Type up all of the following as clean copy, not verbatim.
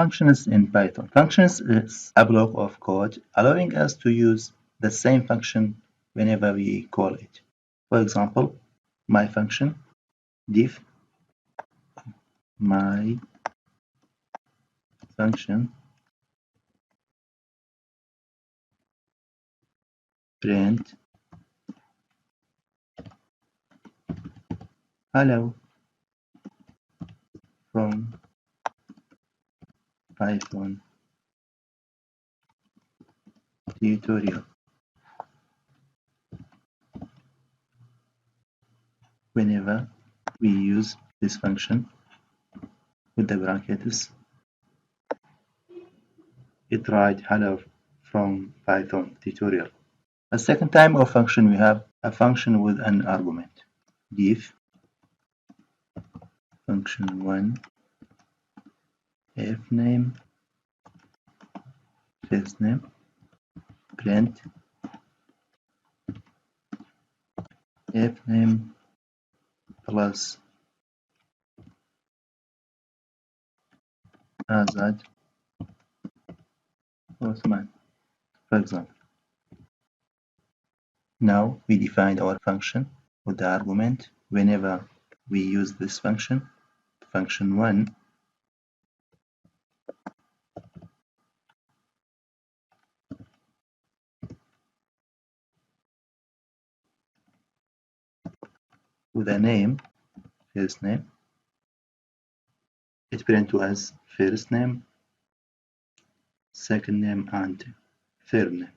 Functions in Python. Functions is a block of code allowing us to use the same function whenever we call it. For example, my function diff my function print hello from Python tutorial. Whenever we use this function with the brackets, it writes hello from Python tutorial. The second type of function, we have a function with an argument. Diff function1 if name first name print if name plus Azad Osman, for example. Now we defined our function with the argument. Whenever we use this function, function1 with a name, first name, it print to us first name, second name, and third name.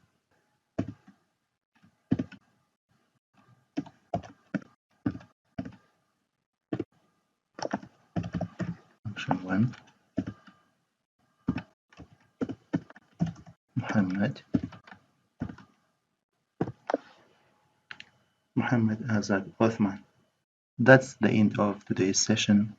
Function1 Muhammad Azad Othman. That's the end of today's session.